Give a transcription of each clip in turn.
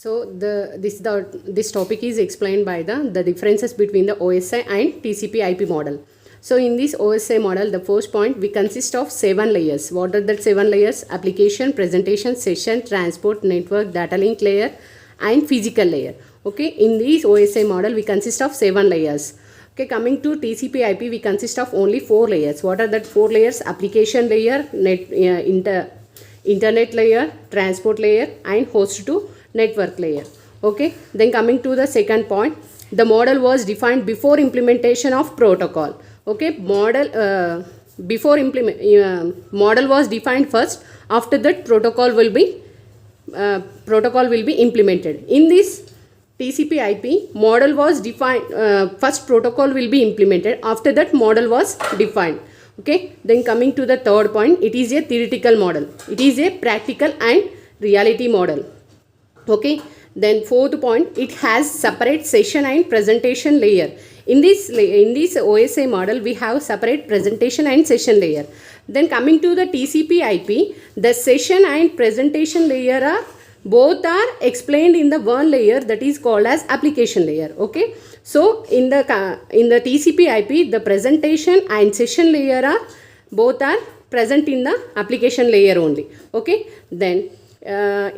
So this topic is explained by the differences between the OSI and TCP/IP model. So in this OSI model, the first point, we consist of 7 layers. What are the 7 layers? Application, presentation, session, transport, network, data link layer, and physical layer. Okay, in this OSI model, we consist of 7 layers. Okay, coming to TCP/IP, we consist of only 4 layers. What are that 4 layers? Application layer, internet layer, transport layer, and host to network layer. Okay, then coming to the second point, the model was defined before implementation of protocol. Okay, model was defined first. After that, protocol will be implemented. In this TCP/IP, model was defined first. Protocol will be implemented. After that, model was defined. Okay, then coming to the third point, it is a theoretical model. It is a practical and reality model. Okay, then fourth point, it has separate session and presentation layer. In this OSI model, we have separate presentation and session layer. Then coming to the TCP/IP, the session and presentation layer are both explained in the one layer, that is called as application layer. Okay, so in the TCP/IP, the presentation and session layer are both present in the application layer only. Okay, then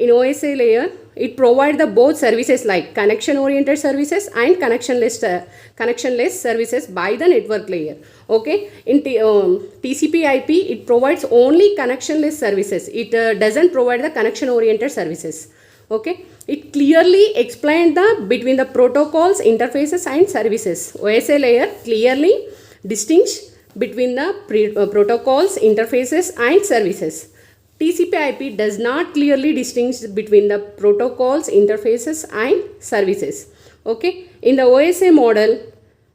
in OSI layer, it provides the both services like connection oriented services and connectionless services by the network layer. Okay, in TCP/IP, it provides only connectionless services. It doesn't provide the connection oriented services. Okay, it clearly explained the between the protocols, interfaces, and services. OSI layer clearly distinguishes between the protocols, interfaces, and services. TCP/IP does not clearly distinguish between the protocols, interfaces, and services. Okay, in the OSI model,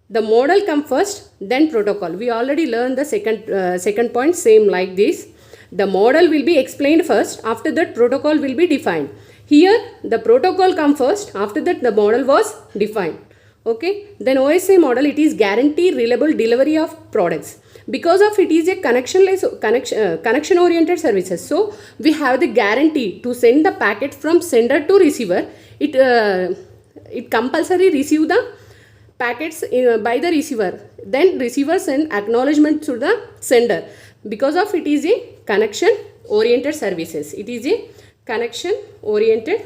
the model comes first, then protocol. We already learned the second point, same like this. The model will be explained first, after that protocol will be defined. Here the protocol comes first, after that the model was defined. Okay, then OSI model, it is guarantee reliable delivery of products. Because of it is a connection oriented services, so we have the guarantee to send the packet from sender to receiver. It compulsory receive the packets by the receiver, then receiver send acknowledgement to the sender. Because of it is a connection oriented services. It is a connection oriented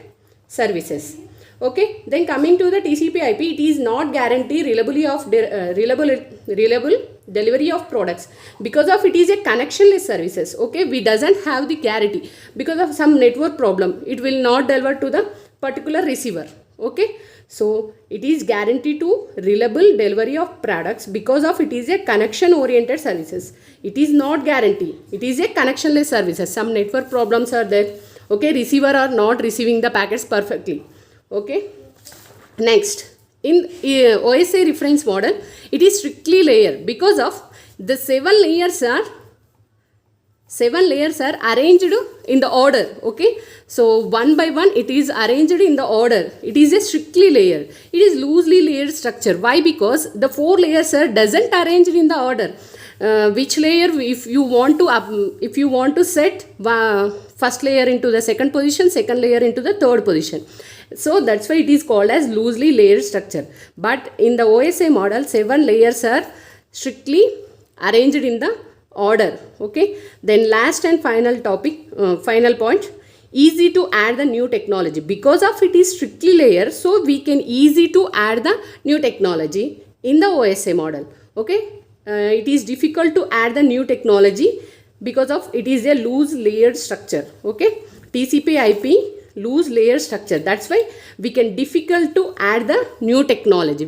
services. Okay, then coming to the TCP/IP, it is not guarantee reliable delivery of products. Because of it is a connectionless services. Okay, we doesn't have the guarantee because of some network problem. It will not deliver to the particular receiver. Okay, so it is guarantee to reliable delivery of products because of it is a connection oriented services. It is not guarantee. It is a connectionless services. Some network problems are there. Okay, receiver are not receiving the packets perfectly. Okay, next, in OSI reference model, it is strictly layer because of the 7 layers are arranged in the order. Okay, so one by one it is arranged in the order. It is a strictly layer. It is loosely layered structure. Why? Because the 4 layers are doesn't arranged in the order. Which layer, if you want to set first layer into the second position, second layer into the third position. So that's why it is called as loosely layered structure. But in the OSI model, 7 layers are strictly arranged in the order. Okay, then last and final topic, final point, easy to add the new technology. Because of it is strictly layered, so we can easy to add the new technology in the OSI model. Okay, it is difficult to add the new technology because of it is a loose layered structure. Okay, TCP/IP loose layer structure. That's why we can difficult to add the new technology.